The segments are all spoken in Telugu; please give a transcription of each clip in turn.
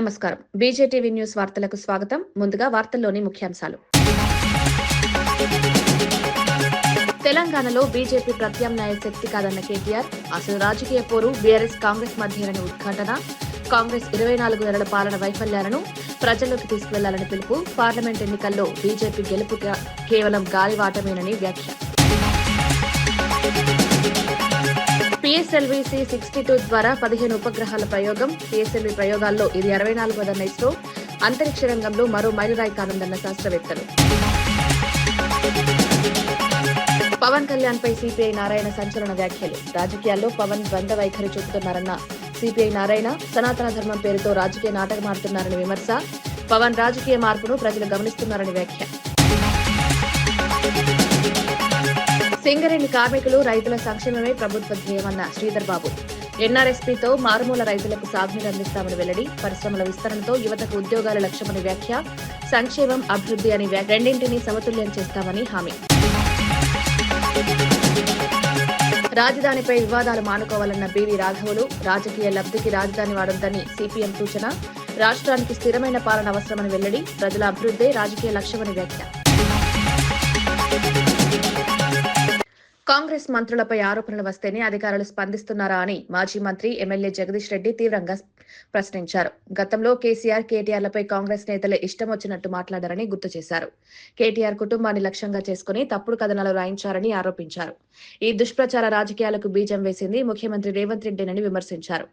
నమస్కారం. బీజేటీవీ న్యూస్ వార్తలకు స్వాగతం. ముందుగా వార్తల్లోని ముఖ్యాంశాలు. తెలంగాణలో బీజేపీ ప్రత్యామ్నాయ శక్తి కాదన్న కేటీఆర్, అసలు రాజకీయ పోరు బీఆర్ఎస్ కాంగ్రెస్ మధ్యేనని ఉద్ఘాటన, కాంగ్రెస్ 24 నెలల పాలన వైఫల్యాలను ప్రజల్లోకి తీసుకువెళ్లాలని పిలుపు, పార్లమెంట్ ఎన్నికల్లో బీజేపీ గెలుపు కేవలం గాలివాటమేనని వ్యాఖ్య. PSLV-C 62 ద్వారా 15 ఉపగ్రహాల ప్రయోగం. PSLV ప్రయోగాల్లో ఇది 64వ ఇస్రో. అంతరిక్ష రంగంలో మరో మైలురాయి కానుందన్న శాస్త్రవేత్తలు. పవన్ కళ్యాణ్ పై సిపిఐ నారాయణ సంచలన వ్యాఖ్యలు. రాజకీయాల్లో పవన్ ద్వంద్వ వైఖరి చూపుతున్నారన్న సిపిఐ నారాయణ, సనాతన ధర్మం పేరుతో రాజకీయ నాటకమాడుతున్నారని విమర్శ. పవన్ రాజకీయ మార్పును ప్రజలు గమనిస్తున్నారని వ్యాఖ్య. సింగరేణి కార్మికులు, రైతుల సంక్షేమమే ప్రభుత్వ ధ్యేయమన్న శ్రీధర్ బాబు. ఎన్ఆర్ఎస్పీతో మారుమూల రైతులకు సాగునీరు అందిస్తామని వెల్లడి. పరిశ్రమల విస్తరణతో యువతకు ఉద్యోగాల లక్ష్యమని వ్యాఖ్య. సంక్షేమం, అభివృద్ధి అని రెండింటినీ సమతుల్యం చేస్తామని హామీ. రాజధానిపై వివాదాలు మానుకోవాలన్న బీవీ రాఘవులు. రాజకీయ లబ్ధికి రాజధాని వాడొద్దని సిపిఎం సూచన. రాష్ట్రానికి స్థిరమైన పాలన అవసరమని వెల్లడి. ప్రజల అభివృద్ధే రాజకీయ లక్ష్యమని వ్యాఖ్య. కాంగ్రెస్ మంత్రులపై ఆరోపణలు వస్తేనే అధికారులు స్పందిస్తున్నారా అని మాజీ మంత్రి ఎమ్మెల్యే జగదీష్ రెడ్డి తీవ్రంగా ప్రశ్నించారు. గతంలో కేసీఆర్, కేటీఆర్లపై కాంగ్రెస్ నేతలే ఇష్టం వచ్చినట్టు మాట్లాడారని గుర్తు చేశారు. కేటీఆర్ కుటుంబాన్ని లక్ష్యంగా చేసుకుని తప్పుడు కథనాలు రాయించారని ఆరోపించారు. ఈ దుష్ప్రచార రాజకీయాలకు బీజం వేసింది ముఖ్యమంత్రి రేవంత్ రెడ్డినని విమర్శించారు.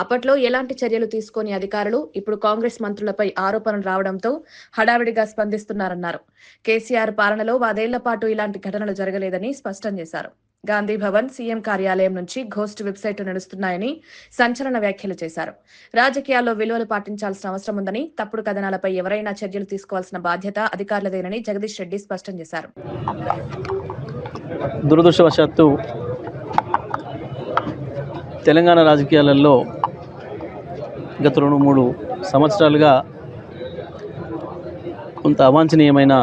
అప్పట్లో ఎలాంటి చర్యలు తీసుకోని అధికారులు ఇప్పుడు కాంగ్రెస్ మంత్రులపై ఆరోపణలు రావడంతో హడావిడిగా స్పందిస్తున్నారన్నారు. కేసీఆర్ పాలనలో 10 ఏళ్ల పాటు ఇలాంటి ఘటనలు జరగలేదని స్పష్టం చేశారు. గాంధీ భవన్, సీఎం కార్యాలయం నుంచి ఘోస్ట్ వెబ్సైట్లు నడుస్తున్నాయని సంచలన వ్యాఖ్యలు చేశారు. రాజకీయాల్లో విలువలు పాటించాల్సిన అవసరం ఉందని, తప్పుడు కథనాలపై ఎవరైనా చర్యలు తీసుకోవాల్సిన బాధ్యత అధికారులదేనని జగదీష్ రెడ్డి స్పష్టం చేశారు. దురదృష్టవశాత్తు తెలంగాణ రాజకీయాలలో గత 2-3 సంవత్సరాలుగా కొంత అవాంఛనీయమైన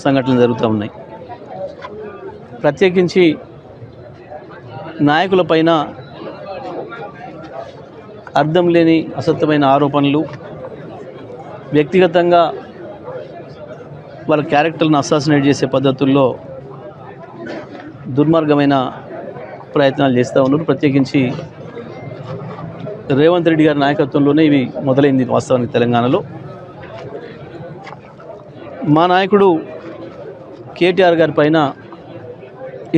సంఘటనలు జరుగుతూ ఉన్నాయి. ప్రత్యేకించి నాయకులపైన అర్థం లేని అసత్యమైన ఆరోపణలు, వ్యక్తిగతంగా వాళ్ళ క్యారెక్టర్ను అసాసినేట్ చేసే పద్ధతుల్లో దుర్మార్గమైన ప్రయత్నాలు చేస్తూ ఉన్నారు. ప్రత్యేకించి రేవంత్ రెడ్డి గారి నాయకత్వంలోనే ఇవి మొదలైంది. వాస్తవానికి తెలంగాణలో మా నాయకుడు కేటీఆర్ గారి పైన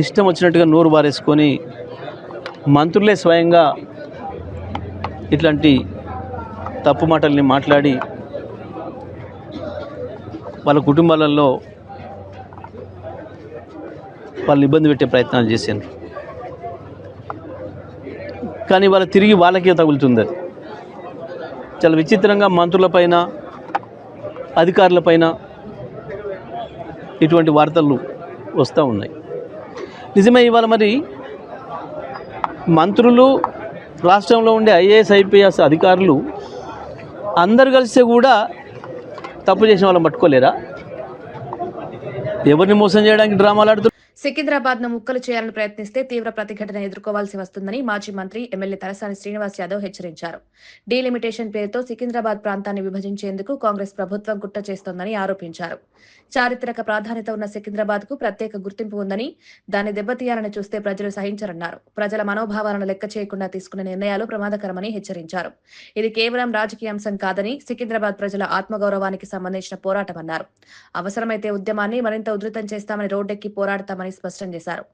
ఇష్టం వచ్చినట్టుగా నోరు బారేసుకొని మంత్రులే స్వయంగా ఇట్లాంటి తప్పు మాటల్ని మాట్లాడి వాళ్ళ కుటుంబాలలో వాళ్ళని ఇబ్బంది పెట్టే ప్రయత్నాలు చేశాను. కానీ వాళ్ళ తిరిగి వాళ్ళకే తగులుతుంది. అది చాలా విచిత్రంగా మంత్రులపైన, అధికారులపైన ఇటువంటి వార్తలు వస్తూ ఉన్నాయి. నిజమే, ఇవాళ మరి మంత్రులు, రాష్ట్రంలో ఉండే ఐఏఎస్, ఐపీఎస్ అధికారులు అందరు కలిస్తే కూడా తప్పు చేసిన వాళ్ళని పట్టుకోలేరా? ఎవరిని మోసం చేయడానికి డ్రామాలు ఆడుతున్నారు? సికింద్రాబాద్ ను ముక్కలు చేయాలని ప్రయత్నిస్తే తీవ్ర ప్రతిఘటన ఎదుర్కోవాల్సి వస్తుందని మాజీ మంత్రి ఎమ్మెల్యే తలసాని శ్రీనివాస్ యాదవ్ హెచ్చరించారు. డీలిమిటేషన్ పేరుతో సికింద్రాబాద్ ప్రాంతాన్ని విభజించేందుకు కాంగ్రెస్ ప్రభుత్వం కుట్ర చేస్తోందని ఆరోపించారు. చారిత్రక ప్రాధాన్యత ఉన్న సికింద్రాబాద్ కు ప్రత్యేక గుర్తింపు ఉందని, దాన్ని దెబ్బతీయాలని చూస్తే ప్రజలు సహించరన్నారు. ప్రజల మనోభావాలను లెక్క చేయకుండా తీసుకునే నిర్ణయాలు ప్రమాదకరమని హెచ్చరించారు. ఇది కేవలం రాజకీయ అంశం కాదని, సికింద్రాబాద్ ప్రజల ఆత్మగౌరవానికి సంబంధించిన పోరాటమన్నారు. అవసరమైతే ఉద్యమాన్ని మరింత ఉధృతం చేస్తామని, రోడ్డెక్కి పోరాడతామని స్పష్టం చేశారు.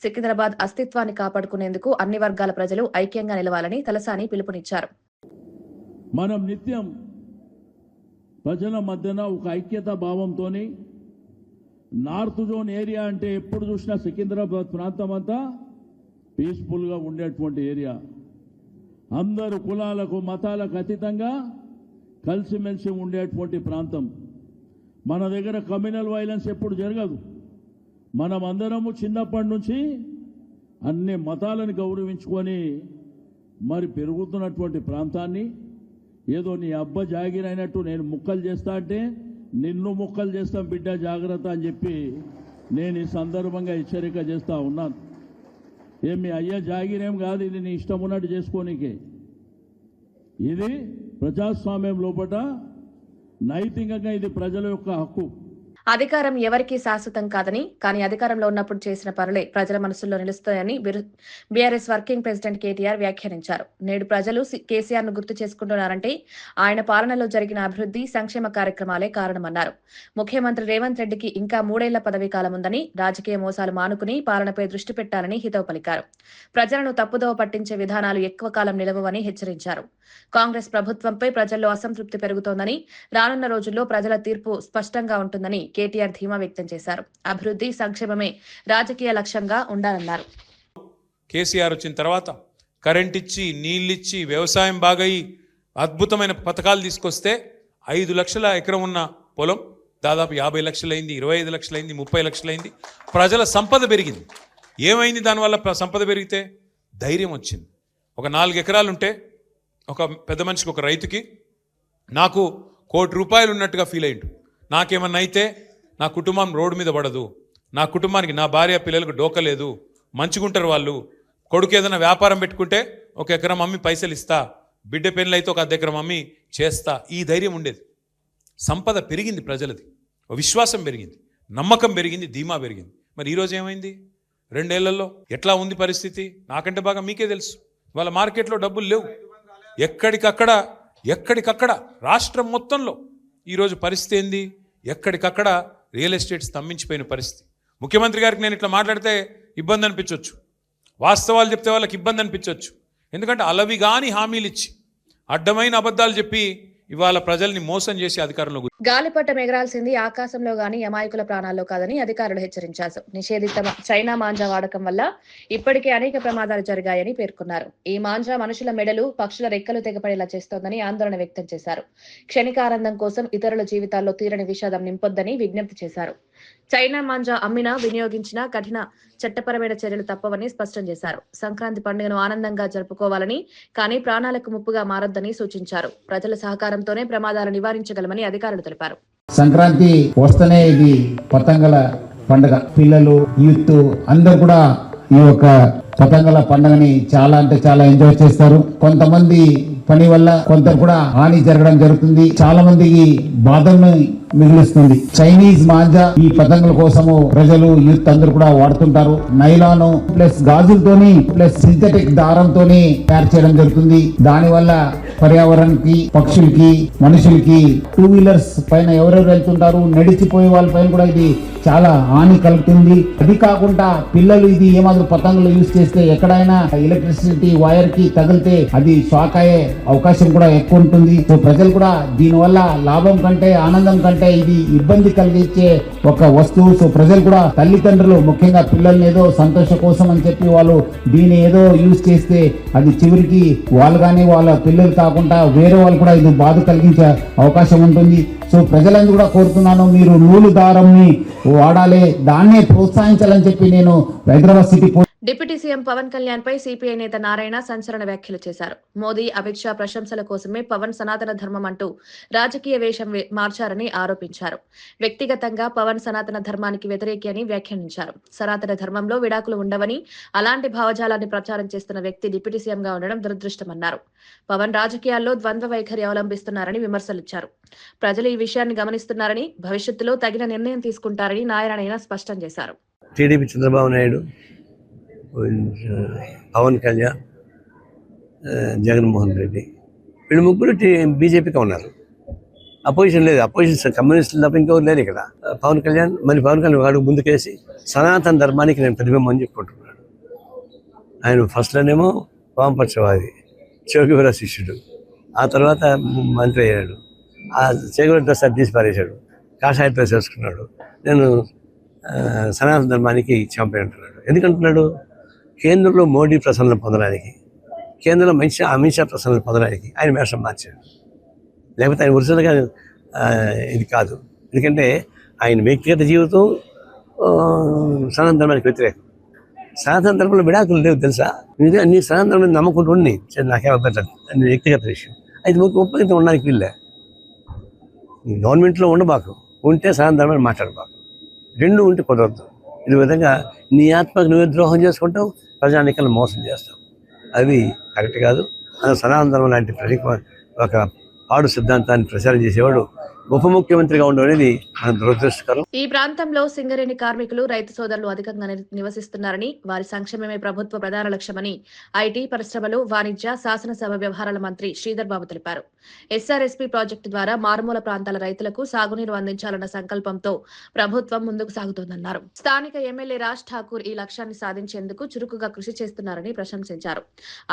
సికింద్రాబాద్ అస్తిత్వాన్ని కాపాడుకునేందుకు అన్ని వర్గాల ప్రజలు ఐక్యంగా నిలవాలని తలసాని పిలుపునిచ్చారు. మనం నిత్యం ప్రజల మధ్యన ఒక ఐక్యతా భావంతోని, నార్త్ జోన్ ఏరియా అంటే ఎప్పుడు చూసినా సికింద్రాబాద్ ప్రాంతం అంతా పీస్ఫుల్గా ఉండేటువంటి ఏరియా. అందరు కులాలకు, మతాలకు అతీతంగా కలిసిమెలిసి ఉండేటువంటి ప్రాంతం. మన దగ్గర కమ్యూనల్ వైలెన్స్ ఎప్పుడు జరగదు. మనం అందరము చిన్నప్పటి నుంచి అన్ని మతాలను గౌరవించుకొని మరి పెరుగుతున్నటువంటి ప్రాంతాన్ని ఏదో నీ అబ్బ జాగిరైనట్టు నేను ముక్కలు చేస్తా అంటే నిన్ను ముక్కలు చేస్తాం బిడ్డ జాగ్రత్త అని చెప్పి నేను ఈ సందర్భంగా హెచ్చరిక చేస్తా ఉన్నాను. ఏమి అయ్యా జాగిరేం కాదు, ఇది నీ ఇష్టం ఉన్నట్టు చేసుకోనికే. ఇది ప్రజాస్వామ్యం లోపట నైతికంగా ఇది ప్రజల యొక్క హక్కు. అధికారం ఎవరికీ శాశ్వతం కాదని, కానీ అధికారంలో ఉన్నప్పుడు చేసిన పనులే ప్రజల మనసుల్లో నిలుస్తాయని బీఆర్ఎస్ వర్కింగ్ ప్రెసిడెంట్ కేటీఆర్ వ్యాఖ్యానించారు. నేడు ప్రజలు కేసీఆర్ ను గుర్తు చేసుకుంటున్నారంటే ఆయన పాలనలో జరిగిన అభివృద్ధి, సంక్షేమ కార్యక్రమాలే కారణమన్నారు. ముఖ్యమంత్రి రేవంత్ రెడ్డికి ఇంకా 3 ఏళ్ల పదవీ కాలం ఉందని, రాజకీయ మోసాలు మానుకుని పాలనపై దృష్టి పెట్టాలని హితవు పలికారు. ప్రజలను తప్పుదోవ పట్టించే విధానాలు ఎక్కువ కాలం నిలవవని హెచ్చరించారు. కాంగ్రెస్ ప్రభుత్వంపై ప్రజల్లో అసంతృప్తి పెరుగుతోందని, రానున్న రోజుల్లో ప్రజల తీర్పు స్పష్టంగా ఉంటుందని కేటీఆర్ ధీమా వ్యక్తం చేశారు. అభివృద్ధి, సంక్షేమమే రాజకీయ లక్ష్యంగా ఉండాలన్నారు. కేసీఆర్ వచ్చిన తర్వాత కరెంట్ ఇచ్చి, నీళ్ళిచ్చి, వ్యవసాయం బాగయి అద్భుతమైన పథకాలు తీసుకొస్తే 5 లక్షల ఎకరం ఉన్న పొలం దాదాపు 50 లక్షలైంది, 25 లక్షలైంది, 30 లక్షలైంది. ప్రజల సంపద పెరిగింది. ఏమైంది దానివల్ల? సంపద పెరిగితే ధైర్యం వచ్చింది. ఒక 4 ఎకరాలు ఉంటే ఒక పెద్ద మనిషికి, ఒక రైతుకి నాకు ₹1 కోటి ఉన్నట్టుగా ఫీల్ అయ్యిండు. నాకేమన్నా అయితే నా కుటుంబం రోడ్డు మీద పడదు, నా కుటుంబానికి, నా భార్య పిల్లలకు డోకలేదు, మంచిగుంటారు వాళ్ళు. కొడుకు ఏదైనా వ్యాపారం పెట్టుకుంటే 1 ఎకరం అమ్మి పైసలు ఇస్తా, బిడ్డ పెళ్ళి అయితే 1 అర్ధ ఎకరం అమ్మి చేస్తా. ఈ ధైర్యం ఉండేది. సంపద పెరిగింది, ప్రజలది విశ్వాసం పెరిగింది, నమ్మకం పెరిగింది, ధీమా పెరిగింది. మరి ఈరోజు ఏమైంది? 2 ఏళ్లలో ఎట్లా ఉంది పరిస్థితి? నాకంటే బాగా మీకే తెలుసు. వాళ్ళ మార్కెట్లో డబ్బులు లేవు. ఎక్కడికక్కడ రాష్ట్రం మొత్తంలో ఈరోజు పరిస్థితి ఏంది? ఎక్కడికక్కడ రియల్ ఎస్టేట్ స్తంభించిపోయిన పరిస్థితి. ముఖ్యమంత్రి గారికి నేను ఇట్లా మాట్లాడితే ఇబ్బంది అనిపించవచ్చు, వాస్తవాలు చెప్తే వాళ్ళకి ఇబ్బంది అనిపించవచ్చు. ఎందుకంటే అలవి గాని హామీలు ఇచ్చి, అడ్డమైన అబద్ధాలు చెప్పి ఇవాళ ప్రజల్ని మోసం చేసి అధికారంలో గాలిపటం ఎగరాల్సింది ఆకాశంలో గాని అమాయకుల ప్రాణాల్లో కాదని అధికారులు హెచ్చరించారు. నిషేధిత చైనా మాంజా వాడకం వల్ల ఇప్పటికే అనేక ప్రమాదాలు జరిగాయని పేర్కొన్నారు. ఈ మాంజా మనుషుల మెడలు, పక్షుల రెక్కలు తెగపడేలా చేస్తోందని ఆందోళన వ్యక్తం చేశారు. క్షణికానందం కోసం ఇతరుల జీవితాల్లో తీరని విషాదం నింపొద్దని విజ్ఞప్తి చేశారు. చైనా మాంజా అమ్మినా, వినియోగించినా కఠిన చట్టపరమైన చర్యలు తప్పవని స్పష్టం చేశారు. సంక్రాంతి పండుగను ఆనందంగా జరుపుకోవాలని, కానీ ప్రాణాలకు ముప్పుగా మారొద్దని సూచించారు. ప్రజల సహకారంతోనే ప్రమాదాలు నివారించగలమని అధికారులు తెలిపారు. సంక్రాంతి వస్తేనే ఇది పతంగల పండుగ. పిల్లలు, యూత్ అందరూ కూడా ఈ యొక్క పతంగల పండుగని చాలా అంటే చాలా ఎంజాయ్ చేస్తారు. కొంతమంది పని వల్ల కొంత కూడా హాని జరగడం జరుగుతుంది. చాలా మందికి బాధలను మిగులుస్తుంది. చైనీస్ మాంజా ఈ పతంగుల కోసము ప్రజలు, యూత్ అందరూ కూడా వాడుతుంటారు. నైలాను ప్లస్ గాజులతోని ప్లస్ సింథటిక్ దారంతోని తయారు చేయడం జరుగుతుంది. దాని వల్ల పర్యావరణానికి, పక్షులకి, మనుషులకి, 2 వీలర్స్ పైన ఎవరెవరు వెళ్తుంటారు, నడిచిపోయే వాళ్ళ పైన కూడా ఇది చాలా హాని కలుగుతుంది. అది కాకుండా పిల్లలు ఇది ఏమాత్రం పతంగులు యూజ్ చేస్తే ఎక్కడైనా ఎలక్ట్రిసిటీ వైర్ కి తగిలితే అది షాక్ అయ్యే అవకాశం కూడా ఎక్కువ ఉంటుంది. సో ప్రజలు కూడా దీనివల్ల లాభం కంటే, ఆనందం కంటే ఇది ఇబ్బంది కలిగించే ఒక వస్తువు. సో ప్రజలు కూడా, తల్లిదండ్రులు ముఖ్యంగా పిల్లల్ని ఏదో సంతోషం కోసం అని చెప్పి వాళ్ళు దీన్ని ఏదో యూజ్ చేస్తే అది చివరికి వాళ్ళు కానీ వాళ్ళ పిల్లలు కాకుండా వేరే వాళ్ళు కూడా ఇది బాధ కలిగించే అవకాశం ఉంటుంది. సో ప్రజలందరూ కూడా కోరుతున్నాను, మీరు నూలు దారంని వాడాలి, దాన్నే ప్రోత్సహించాలని చెప్పి నేను Hyderabad city deputy CM Pawan Kalyan పై సిపిఐ నేత నారాయణ సంచలన వ్యాఖ్యలు చేశారు. మోదీ, అమిత్ షా ప్రశంసల కోసమే పవన్ సనాతన ధర్మం అంటూ రాజకీయ వేషం మార్చారని ఆరోపించారు. వ్యక్తిగతంగా పవన్ సనాతన ధర్మానికి వ్యతిరేకి అని వ్యాఖ్యానించారు. సనాతన ధర్మంలో విడాకులు ఉండవని, అలాంటి భావజాలాన్ని ప్రచారం చేస్తున్న వ్యక్తి డిప్యూటీ సీఎంగా ఉండడం దురదృష్టమన్నారు. పవన్ రాజకీయాల్లో ద్వంద్వ వైఖరి అవలంబిస్తున్నారని విమర్శలిచ్చారు. ప్రజలు ఈ విషయాన్ని గమనిస్తున్నారని, భవిష్యత్తులో తగిన నిర్ణయం తీసుకుంటారని నారాయణ స్పష్టం చేశారు. టీడీపీ చంద్రబాబు నాయుడు, పవన్ కళ్యాణ్, జగన్మోహన్ రెడ్డి వీళ్ళు ముగ్గురు బీజేపీగా ఉన్నారు. అపోజిషన్ లేదు. అపోజిషన్ కమ్యూనిస్టులు తప్ప ఇంకెవరు లేరు ఇక్కడ. పవన్ కళ్యాణ్ వాడు ముందుకేసి సనాతన ధర్మానికి నేను ప్రతిబింబం అని చెప్పుకుంటున్నాడు. ఆయన ఫస్ట్లోనేమో వామపక్షవాది, చౌకీవర శిష్యుడు, ఆ తర్వాత మంత్రి అయ్యాడు. ఆ చేకూర డ్రెస్ అది తీసి పారేశాడు, కాషాయ డ్రెస్ వేసుకున్నాడు. నేను సనాతన ధర్మానికి ఛాంపియన్ అంటున్నాడు. ఎందుకంటున్నాడు? కేంద్రంలో మోడీ ప్రసన్నలు పొందడానికి, కేంద్రంలో అమిత్ షా ప్రసన్నలు పొందడానికి ఆయన వేషం మార్చాడు. లేకపోతే ఆయన ఒరిజినల్గా ఇది కాదు. ఎందుకంటే ఆయన వ్యక్తిగత జీవితం సనాతన ధర్మానికి వ్యతిరేకం. సనాతన ధర్మంలో విడాకులు లేవు తెలుసా? నీ సనాతన ధర్మం నమ్మకుంటూ ఉండి నాకేం అభ్యంతరం, వ్యక్తిగత విషయం. అయితే ఒప్పందం ఉండడానికి వీళ్ళే. గవర్నమెంట్లో ఉండబాకు, ఉంటే సనాతన ధర్మాన్ని మాట్లాడబాకు. 2 ఉంటే కుదరదు. ఈ విధంగా నీ ఆత్మకు నువ్వే ద్రోహం చేసుకుంటావు, ప్రజానికలను మోసం చేస్తావు. అది కరెక్ట్ కాదు. సనాతన ధర్మం లాంటి ఒక పాడు సిద్ధాంతాన్ని ప్రచారం చేసేవాడు ఉప ముఖ్యమంత్రిగా ఉండడం అనేది మన దురదృష్టకరం. ఈ ప్రాంతంలో సింగరేణి కార్మికులు, రైతు సోదరులు అధికంగా నివసిస్తున్నారని, వారి సంక్షేమమే ప్రభుత్వ ప్రధాన లక్ష్యమని ఐటీ, పరిశ్రమలు, వాణిజ్య, శాసనసభ వ్యవహారాల మంత్రి శ్రీధర్ బాబు తెలిపారు. ఎస్ఆర్ఎస్పీ ప్రాజెక్టు ద్వారా మారుమూల ప్రాంతాల రైతులకు సాగునీరు అందించాలన్న సంకల్పంతో ప్రభుత్వం ముందుకు సాగుతోందన్నారు. స్థానిక ఎమ్మెల్యే రాజ్ ఠాకూర్ ఈ లక్ష్యాన్ని సాధించేందుకు చురుకుగా కృషి చేస్తున్నారని ప్రశంసించారు.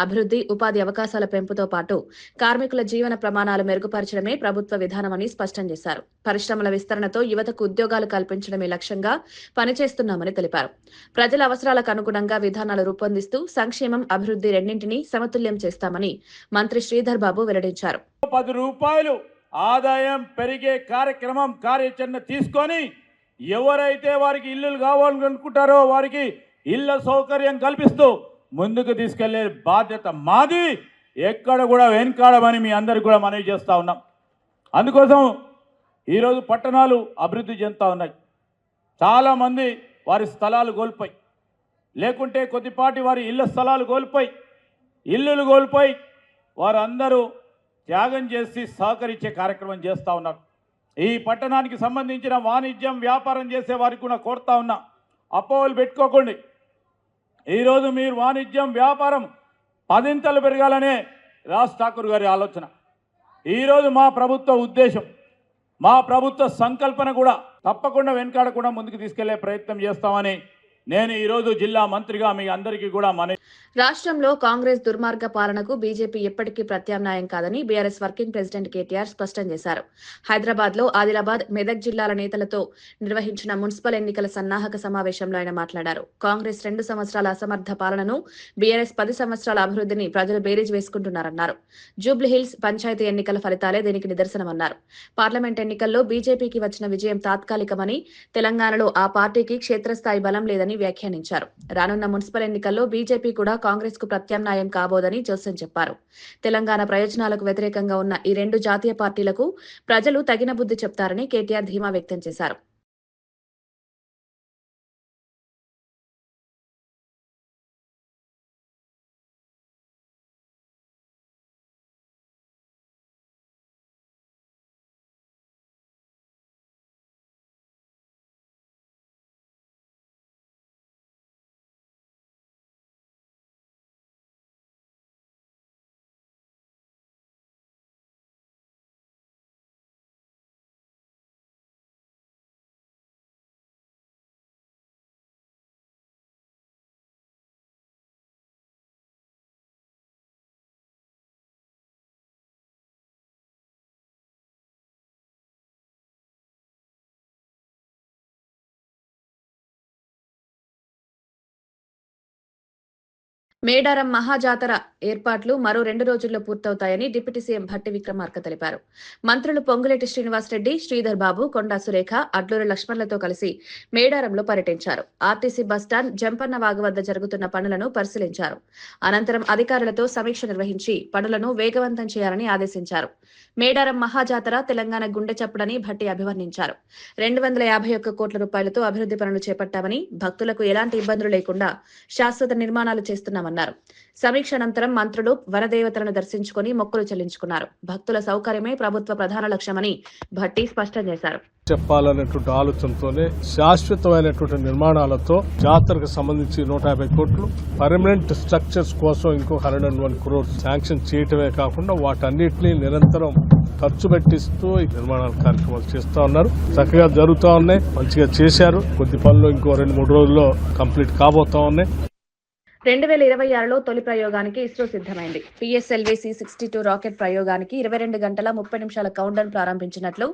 అభివృద్ధి, ఉపాధి అవకాశాల పెంపుతో పాటు కార్మికుల జీవన ప్రమాణాలు మెరుగుపరచడమే ప్రభుత్వ విధానమని స్పష్టం చేశారు. పరిశ్రమల విస్తరణతో యువతకు ఉద్యోగాలు కల్పించడమే లక్ష్యంగా పనిచేస్తున్నామని తెలిపారు. ప్రజల అవసరాలకు అనుగుణంగా విధానాలు రూపొందిస్తూ సంక్షేమం, అభివృద్ధి రెండింటినీ సమతుల్యం చేస్తామని మంత్రి శ్రీధర్ బాబు వెల్లడించారు. 10 రూపాయలు ఆదాయం పెరిగే కార్యాచరణ తీసుకొని ఎవరైతే వారికి ఇల్లులు కావాలనుకుంటారో వారికి ఇళ్ల సౌకర్యం కల్పిస్తూ ముందుకు తీసుకెళ్లే బాధ్యత మాది. ఎక్కడ కూడా వెనుకాడమని మీ అందరికి కూడా మనవి చేస్తా ఉన్నాం. అందుకోసం ఈరోజు పట్టణాలు అభివృద్ధి చెందుతూ ఉన్నాయి. చాలామంది వారి స్థలాలు కోల్పోయి, లేకుంటే కొద్దిపాటి వారి ఇళ్ల స్థలాలు కోల్పోయి, ఇల్లులు కోల్పోయి వారందరూ త్యాగం చేసి సహకరించే కార్యక్రమం చేస్తూ ఉన్నారు. ఈ పట్టణానికి సంబంధించిన వాణిజ్యం, వ్యాపారం చేసే వారికి కూడా కోరుతా ఉన్నా, అపోహలు పెట్టుకోకండి. ఈరోజు మీరు వాణిజ్యం, వ్యాపారం 10 పెరగాలనే రాజ్ ఠాకూర్ గారి ఆలోచన. ఈరోజు మా ప్రభుత్వ ఉద్దేశం, మా ప్రభుత్వ సంకల్పన కూడా తప్పకుండా వెనకాడకుండా ముందుకు తీసుకెళ్లే ప్రయత్నం చేస్తామని నేను ఈరోజు జిల్లా మంత్రిగా మీ అందరికీ కూడా రాష్ట్రంలో కాంగ్రెస్ దుర్మార్గ పాలనకు బీజేపీ ఎప్పటికీ ప్రత్యామ్నాయం కాదని బీఆర్ఎస్ వర్కింగ్ ప్రెసిడెంట్ కేటీఆర్ స్పష్టం చేశారు. హైదరాబాద్ లో ఆదిలాబాద్, మెదక్ జిల్లాల నేతలతో నిర్వహించిన మున్సిపల్ ఎన్నికల సన్నాహక సమావేశంలో ఆయన మాట్లాడారు. కాంగ్రెస్ 2 సంవత్సరాల అసమర్థ పాలనను, బీఆర్ఎస్ 10 సంవత్సరాల అభివృద్ధిని ప్రజలు బేరీజ్ వేసుకుంటున్నారన్నారు. జూబ్లీహిల్స్ పంచాయతీ ఎన్నికల ఫలితాలే దీనికి నిదర్శనమన్నారు. పార్లమెంట్ ఎన్నికల్లో బీజేపీకి వచ్చిన విజయం తాత్కాలికమని, తెలంగాణలో ఆ పార్టీకి క్షేత్రస్థాయి బలం లేదని వ్యాఖ్యానించారు. రానున్న మున్సిపల్ ఎన్నికల్లో బీజేపీ కూడా కాంగ్రెస్ కు ప్రత్యామ్నాయం కాబోదని జోసెన్ చెప్పారు. తెలంగాణ ప్రయోజనాలకు వ్యతిరేకంగా ఉన్న ఈ 2 జాతీయ పార్టీలకు ప్రజలు తగిన బుద్ధి చెప్తారని కేటీఆర్ ధీమా వ్యక్తం చేశారు. మేడారం మహాజాతర ఏర్పాట్లు మరో 2 రోజుల్లో పూర్తవుతాయని డిప్యూటీ సీఎం భట్టి విక్రమార్క తెలిపారు. మంత్రులు పొంగులేటి శ్రీనివాసరెడ్డి, శ్రీధర్ బాబు, కొండా సురేఖ, అడ్లూరి లక్ష్మణ్లతో కలిసి మేడారంలో పర్యటించారు. ఆర్టీసీ బస్టాండ్, జంపన్న వాగు వద్ద జరుగుతున్న పనులను పరిశీలించారు. అనంతరం అధికారులతో సమీక్ష నిర్వహించి పనులను వేగవంతం చేయాలని ఆదేశించారు. మేడారం మహాజాతర తెలంగాణ గుండె చప్పుడని భట్టి అభివర్ణించారు. 251 కోట్ల రూపాయలతో అభివృద్ధి పనులు చేపట్టామని, భక్తులకు ఎలాంటి ఇబ్బందులు లేకుండా శాశ్వత నిర్మాణాలు చేస్తున్నామన్నారు. సమీక్ష అనంతరం మంత్రులు వనదేవతలను దర్శించుకుని మొక్కులు చెల్లించుకున్నారు. భక్తుల సౌకర్యమే ప్రభుత్వ ప్రధాన లక్ష్యమని భట్టి స్పష్టం చేశారు. చెప్పాలనేటువంటి ఆలోచనతోనే శాశ్వతమైనటువంటి నిర్మాణాలతో జాతరకు సంబంధించి 150 కోట్లు, పర్మనెంట్ స్ట్రక్చర్స్ కోసం ఇంకో 101 crores శాంక్షన్ చేయటమే కాకుండా వాటన్నిటినీ నిరంతరం ఖర్చు పెట్టిస్తూ ఈ నిర్మాణాల కార్యక్రమాలు చేస్తా ఉన్నారు. చక్కగా జరుగుతూ ఉన్నాయి, మంచిగా చేశారు. కొద్ది పనులు ఇంకో 2-3 రోజుల్లో కంప్లీట్ కాబోతా ఉన్నాయి. 2026లో తొలి ప్రయోగానికి ఇస్రో సిద్ధమైంది. పిఎస్ఎల్వి C-62 రాకెట్ ప్రయోగానికి 22 గంటల 30 నిమిషాల కౌంట్డౌన్ ప్రారంభించినట్లు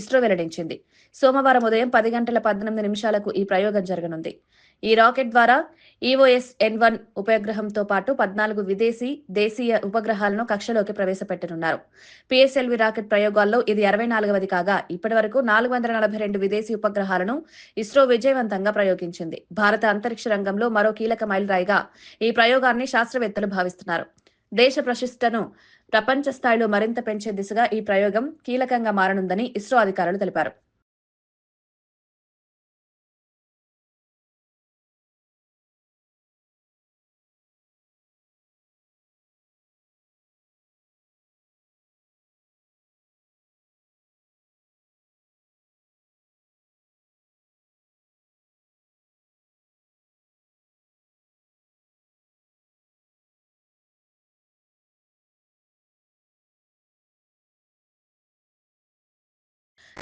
ఇస్రో వెల్లడించింది. సోమవారం ఉదయం 10 గంటల 18 నిమిషాలకు ఈ ప్రయోగం జరగనుంది. ఈ రాకెట్ ద్వారా EOS-N1 ఉపగ్రహంతో పాటు 14 విదేశీ, దేశీయ ఉపగ్రహాలను కక్షలోకి ప్రవేశపెట్టనున్నారు. పిఎస్ఎల్వి రాకెట్ ప్రయోగాల్లో ఇది 64వది కాగా ఇప్పటివరకు 442 విదేశీ ఉపగ్రహాలను ఇస్రో విజయవంతంగా ప్రయోగించింది. భారత అంతరిక్ష రంగంలో మరో కీలక మైలురాయిగా ఈ ప్రయోగాన్ని శాస్త్రవేత్తలు భావిస్తున్నారు. దేశ ప్రతిష్టను ప్రపంచ స్థాయిలో మరింత పెంచే దిశగా ఈ ప్రయోగం కీలకంగా మారనుందని ఇస్రో అధికారులు తెలిపారు.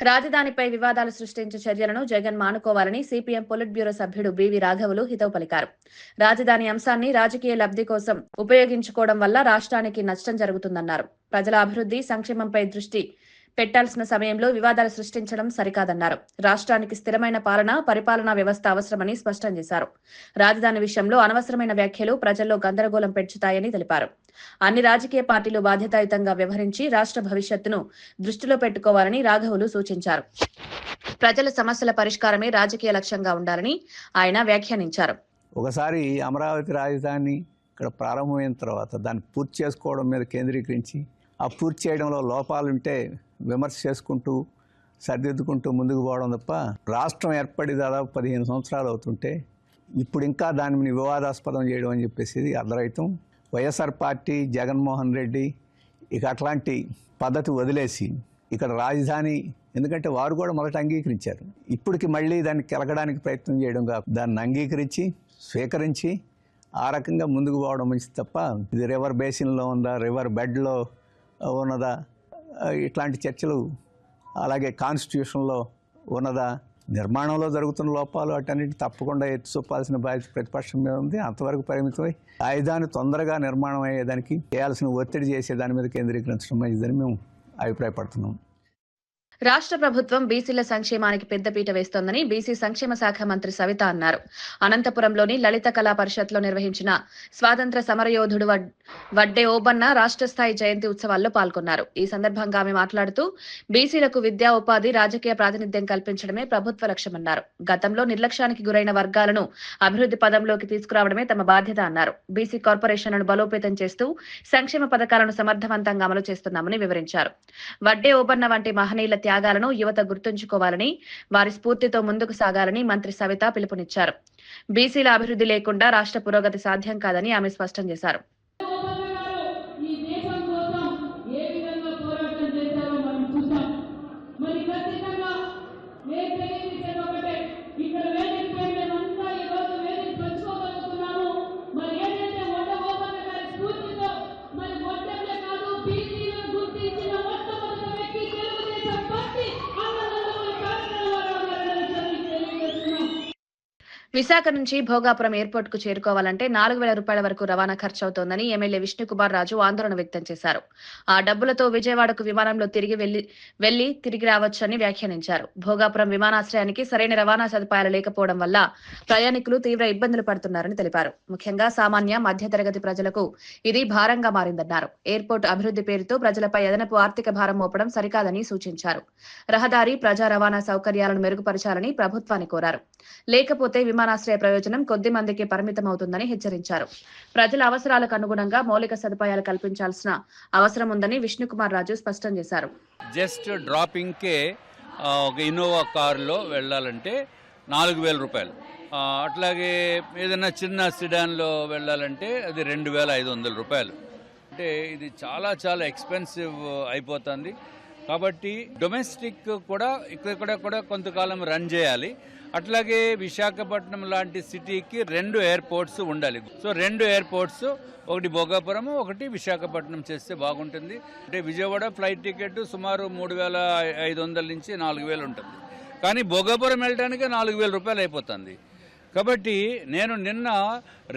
రాజధానిపై వివాదాలు సృష్టించే చర్యలను జగన్ మానుకోవాలని సిపిఎం పొలిట్ బ్యూరో సభ్యుడు బివి రాఘవులు హితవు పలికారు. రాజధాని అంశాన్ని రాజకీయ లబ్ధి కోసం ఉపయోగించుకోవడం వల్ల రాష్ట్రానికి నష్టం జరుగుతుందన్నారు. ప్రజల అభివృద్ధి, సంక్షేమంపై దృష్టి పెట్టాల్సిన సమయంలో వివాదాలు సృష్టించడం సరికాదన్నారు. రాష్ట్రానికి స్థిరమైన పరిపాలనా వ్యవస్థ అవసరమని స్పష్టం చేశారు. రాజధాని విషయంలో అనవసరమైన వ్యాఖ్యలు ప్రజల్లో గందరగోళం పెంచుతాయని తెలిపారు. అన్ని రాజకీయ పార్టీలు బాధ్యతాయుతంగా వ్యవహరించి రాష్ట్ర భవిష్యత్తును దృష్టిలో పెట్టుకోవాలని రాఘవులు సూచించారు. ప్రజల సమస్యల పరిష్కారమే రాజకీయ లక్ష్యంగా ఉండాలని ఆయన వ్యాఖ్యానించారు. ఒకసారి అమరావతి రాజధాని ఇక్కడ ప్రారంభమైన తర్వాత దాన్ని పూర్తి చేసుకోవడం మీద కేంద్రీకరించి ఆ పూర్తి చేయడంలో లోపాలుంటే విమర్శ చేసుకుంటూ సరిదిద్దుకుంటూ ముందుకు పోవడం తప్ప రాష్ట్రం ఏర్పడి దాదాపు 15 సంవత్సరాలు అవుతుంటే ఇప్పుడు ఇంకా దానిని వివాదాస్పదం చేయడం అని చెప్పేసి అర్ధరహితం. వైఎస్ఆర్ పార్టీ, జగన్మోహన్ రెడ్డి ఇక అట్లాంటి పద్ధతి వదిలేసి ఇక్కడ రాజధాని, ఎందుకంటే వారు కూడా మొదట అంగీకరించారు, ఇప్పటికి మళ్ళీ దాన్ని కెలకడానికి ప్రయత్నం చేయడం కాదు, దాన్ని అంగీకరించి స్వీకరించి ఆ రకంగా ముందుకు పోవడం మంచిది తప్ప ఇది రివర్ బేసిన్లో ఉందా, రివర్ బెడ్లో ఉన్నదా, ఇట్లాంటి చర్చలు, అలాగే కాన్స్టిట్యూషన్లో ఉన్నదా, నిర్మాణంలో జరుగుతున్న లోపాలు అటన్నిటి తప్పకుండా ఎత్తి చూపాల్సిన బాధ్యత ప్రతిపక్షం మీద ఉంది. అంతవరకు పరిమితమై రాజధాని తొందరగా నిర్మాణం అయ్యేదానికి చేయాల్సిన ఒత్తిడి చేసే దాని మీద కేంద్రీకరించడం మంచిదని మేము అభిప్రాయపడుతున్నాం. రాష్ట్ర ప్రభుత్వం బీసీల సంక్షేమానికి పెద్దపీట వేస్తోందని బీసీ సంక్షేమ శాఖ మంత్రి సవిత అన్నారు. అనంతపురంలోని లలిత కళా పరిషత్లో నిర్వహించిన స్వాతంత్ర సమరయోధుడు వడ్డే ఓబన్న రాష్ట్ర స్థాయి జయంతి ఉత్సవాల్లో పాల్గొన్నారు. ఈ సందర్భంగా ఆమె మాట్లాడుతూ బీసీలకు విద్యా, ఉపాధి, రాజకీయ ప్రాతినిధ్యం కల్పించడమే ప్రభుత్వ లక్ష్యమన్నారు. గతంలో నిర్లక్ష్యానికి గురైన వర్గాలను అభివృద్ధి పదంలోకి తీసుకురావడమే తమ బాధ్యత అన్నారు. బీసీ కార్పొరేషన్లను బలోపేతం చేస్తూ సంక్షేమ పథకాలను సమర్థవంతంగా అమలు చేస్తున్నామని వివరించారు. వడ్డే ఓబన్న వంటి మహనీయుల త్యాగాలను యువత గుర్తుంచుకోవాలని, వారి స్ఫూర్తితో ముందుకు సాగాలని మంత్రి సవిత పిలుపునిచ్చారు. బీసీల అభివృద్ధి లేకుండా రాష్ట్ర పురోగతి సాధ్యం కాదని ఆమె స్పష్టం చేశారు. విశాఖ నుంచి భోగాపురం ఎయిర్పోర్ట్ కు చేరుకోవాలంటే 4,000 రూపాయల వరకు రవాణా ఖర్చు అవుతోందని ఎమ్మెల్యే విష్ణుకుమార్ రాజు ఆందోళన వ్యక్తం చేశారు. ఆ డబ్బులతో విజయవాడకు విమానంలో తిరిగి రావచ్చని వ్యాఖ్యానించారు. భోగాపురం విమానాశ్రయానికి సరైన రవాణా సదుపాయాలు లేకపోవడం వల్ల ప్రయాణికులు తీవ్ర ఇబ్బందులు పడుతున్నారని తెలిపారు. ముఖ్యంగా సామాన్య, మధ్యతరగతి ప్రజలకు ఇది భారంగా మారిందన్నారు. ఎయిర్పోర్ట్ అభివృద్ధి పేరుతో ప్రజలపై అదనపు ఆర్థిక భారం మోపడం సరికాదని సూచించారు. రహదారి, ప్రజా రవాణా సౌకర్యాలను మెరుగుపరచాలని ప్రభుత్వాన్ని కోరారు. లేకపోతే విమానాశ్రయ ప్రయోజనం కొద్ది మందికి పరిమితమవుతుందని హెచ్చరించారు. ప్రజల అవసరాలకు అనుగుణంగా మౌలిక సదుపాయాలు కల్పించాల్సిన అవసరం ఉందని విష్ణుకుమార్ రాజు స్పష్టం చేశారు. జస్ట్ డ్రాపింగ్ కే ఒక ఇన్నోవా కారులో వెళ్ళాలంటే 4,000 రూపాయలు. అట్లాగే ఏదైనా చిన్న సిడాన్లో వెళ్ళాలంటే అది 2,500 రూపాయలు. అంటే ఇది చాలా చాలా ఎక్స్పెన్సివ్ అయిపోతుంది. కాబట్టి డొమెస్టిక్ కూడా ఇక్కడ కూడా కొంతకాలం రన్ చేయాలి. అట్లాగే విశాఖపట్నం లాంటి సిటీకి 2 ఎయిర్పోర్ట్స్ ఉండాలి. సో 2 ఎయిర్పోర్ట్స్, ఒకటి భోగాపురం, ఒకటి విశాఖపట్నం చేస్తే బాగుంటుంది. అంటే విజయవాడ ఫ్లైట్ టికెట్ సుమారు 3,500 నుంచి 4,000 ఉంటుంది. కానీ భోగాపురం వెళ్ళడానికి 4,000 రూపాయలు అయిపోతుంది. కాబట్టి నేను నిన్న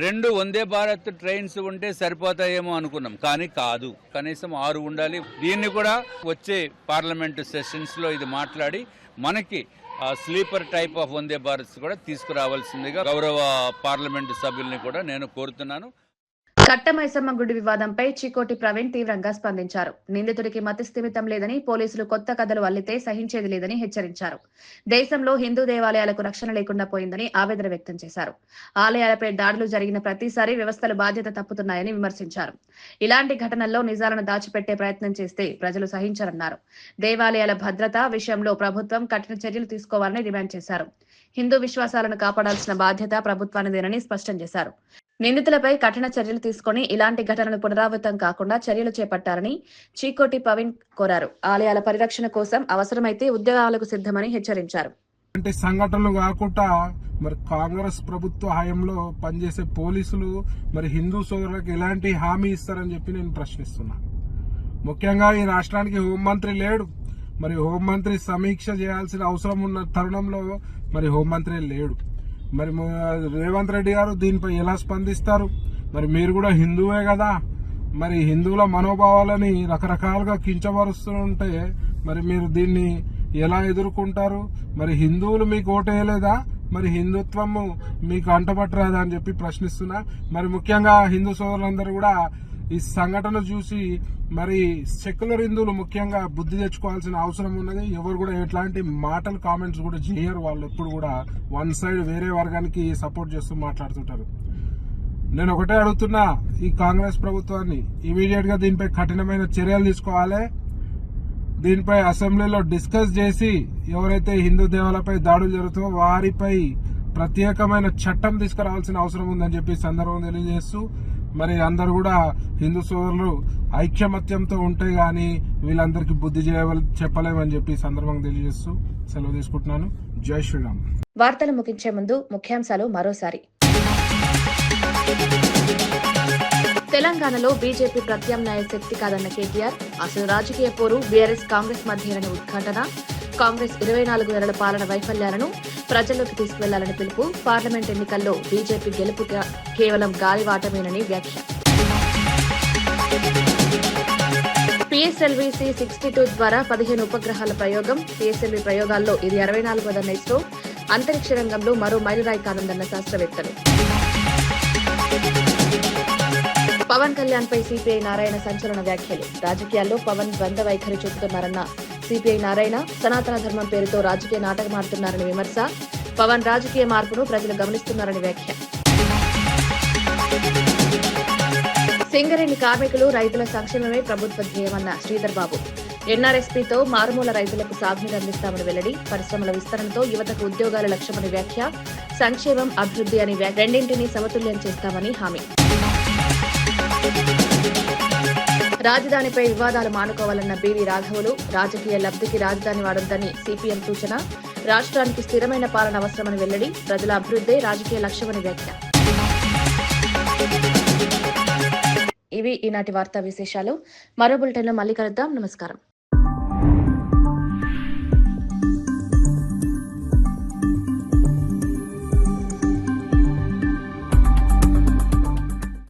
2 వందే భారత్ ట్రైన్స్ ఉంటే సరిపోతాయేమో అనుకున్నాం, కానీ కాదు, కనీసం 6 ఉండాలి. దీన్ని కూడా వచ్చే పార్లమెంటు సెషన్స్లో ఇది మాట్లాడి మనకి sleeper type of Vande Bharat కూడా తీసుకురావాల్సిందిగా గౌరవ పార్లమెంటు సభ్యుల్ని కూడా నేను కోరుతున్నాను. కట్టమైసమ్మ గుడి వివాదంపై చికోటి ప్రవీణ్ తీవ్రంగా స్పందించారు. నిందితుడికి మతి స్థిమితం లేదని, పోలీసులు కొత్త కథలు అల్లితే సహించేది లేదని హెచ్చరించారు. దేశంలో హిందూ దేవాలయాలకు రక్షణ లేకుండా పోయిందని ఆవేదన వ్యక్తం చేశారు. ఆలయాలపై దాడులు జరిగిన ప్రతిసారి వ్యవస్థలు బాధ్యత తప్పుతున్నాయని విమర్శించారు. ఇలాంటి ఘటనల్లో నిజాలను దాచిపెట్టే ప్రయత్నం చేస్తే ప్రజలు సహించరన్నారు. దేవాలయాల భద్రత విషయంలో ప్రభుత్వం కఠిన చర్యలు తీసుకోవాలని డిమాండ్ చేశారు. హిందూ విశ్వాసాలను కాపాడాల్సిన బాధ్యత ప్రభుత్వానిదేనని స్పష్టం చేశారు. నిందితులపై కఠిన చర్యలు తీసుకుని ఇలాంటి ఘటనలు పునరావృతం కాకుండా చర్యలు చేపట్టాలని చీకోటి ప్రవీణ్ కోరారు. ఆలయాల పరిరక్షణ కోసం అవసరమైతే ఉద్యోగాలకు సిద్ధమని హెచ్చరించారు. అంటే సంఘటనలు కాకుండా మరి కాంగ్రెస్ ప్రభుత్వ హయాంలో పనిచేసే పోలీసులు మరి హిందూ సోదరులకు ఎలాంటి హామీ ఇస్తారని చెప్పి నేను ప్రశ్నిస్తున్నా. ముఖ్యంగా ఈ రాష్ట్రానికి హోంమంత్రి లేడు, మరి హోంమంత్రి సమీక్ష చేయాల్సిన అవసరం ఉన్న తరుణంలో మరి హోంమంత్రి లేడు. మరి రేవంత్ రెడ్డి గారు దీనిపై ఎలా స్పందిస్తారు? మరి మీరు కూడా హిందువే కదా, మరి హిందువుల మనోభావాలని రకరకాలుగా కించపరుస్తుంటే మరి మీరు దీన్ని ఎలా ఎదుర్కొంటారు? మరి హిందువులు మీకు ఓటేయలేదా? మరి హిందుత్వము మీకు అంటపట్టరాదా అని చెప్పి ప్రశ్నిస్తున్నా. మరి ముఖ్యంగా హిందూ సోదరులందరూ కూడా ఈ సంఘటన చూసి మరి సెక్యులర్ హిందువులు ముఖ్యంగా బుద్ధి తెచ్చుకోవాల్సిన అవసరం ఉన్నది. ఎవరు కూడా ఎట్లాంటి మాటలు కామెంట్స్ కూడా చేయరు. వాళ్ళు ఎప్పుడు కూడా వన్ సైడ్ వేరే వర్గానికి సపోర్ట్ చేస్తూ మాట్లాడుతుంటారు. నేను ఒకటే అడుగుతున్నా ఈ కాంగ్రెస్ ప్రభుత్వాన్ని, ఇమీడియట్ గా దీనిపై కఠినమైన చర్యలు తీసుకోవాలి. దీనిపై అసెంబ్లీలో డిస్కస్ చేసి ఎవరైతే హిందూ దేవాలపై దాడులు జరుగుతాయో వారిపై ప్రత్యేకమైన చట్టం తీసుకురావాల్సిన అవసరం ఉందని చెప్పి సందర్భం తెలియజేస్తూ మరి అందరు కూడా హిందూ సోదరులు ఐక్యమత్యంతో ఉంటే గాని వీళ్ళందరికీ బుద్ధి చెప్పలేమని చెప్పి సందర్భంగా తెలియజేస్తూ సెలవు తీసుకుంటున్నాను. జై శ్రీరామ్. వార్తలు ముగించే ముందు ముఖ్యాంశాలు మరోసారి. తెలంగాణలో బీజేపీ ప్రత్యామ్నాయ శక్తి కాదన్న కేటీఆర్, అసలు రాజకీయ పోరు బీఆర్ఎస్ కాంగ్రెస్ మధ్యేనని ఉద్ఘాటన, కాంగ్రెస్ 24 నెలల పాలన వైఫల్యాలను ప్రజల్లోకి తీసుకువెళ్లాలని పిలుపు, పార్లమెంట్ ఎన్నికల్లో బీజేపీ గెలుపు కేవలం గాలివాటమేనని వ్యాఖ్య. PSLV-C 62 ద్వారా 15 ఉపగ్రహాల ప్రయోగం, PSLV ప్రయోగాల్లో ఇది 64వ ఇస్రో, అంతరిక్ష రంగంలో మరో మైలురాయి కానుందన్న శాస్త్రవేత్తలు. పవన్ కళ్యాణ్ పై సిపిఐ నారాయణ సంచలన వ్యాఖ్యలు, రాజకీయాల్లో పవన్ ద్వంద్వ వైఖరి చూపుతున్నారన్న సిపిఐ నారాయణ, సనాతన ధర్మం పేరుతో రాజకీయ నాటకమాడుతున్నారని విమర్శ, పవన్ రాజకీయ మార్పును ప్రజలు గమనిస్తున్నారని వ్యాఖ్య. సింగరేణి కార్మికులు, రైతుల సంక్షేమమే ప్రభుత్వ ధ్యేయమన్న శ్రీధర్ బాబు, ఎన్ఆర్ఎస్పీతో మారుమూల రైతులకు సాగునీరు అందిస్తామని వెల్లడి, పరిశ్రమల విస్తరణతో యువతకు ఉద్యోగాల లక్ష్యమని వ్యాఖ్య, సంక్షేమం అభివృద్ధి అని రెండింటినీ సమతుల్యం చేస్తామని హామీ. రాజధానిపై వివాదాలు మానుకోవాలన్న బీవీ రాఘవులు, రాజకీయ లబ్ధికి రాజధాని వాడొద్దని సిపిఎం సూచన, రాష్ట్రానికి స్థిరమైన పాలన అవసరమని వెల్లడి, ప్రజల అభివృద్ధే రాజకీయ లక్ష్యమని వ్యాఖ్య. ఇవి ఈనాటి వార్తా విశేషాలు. మరో బులెటిన్లో మళ్ళీ కలుద్దాం. నమస్కారం.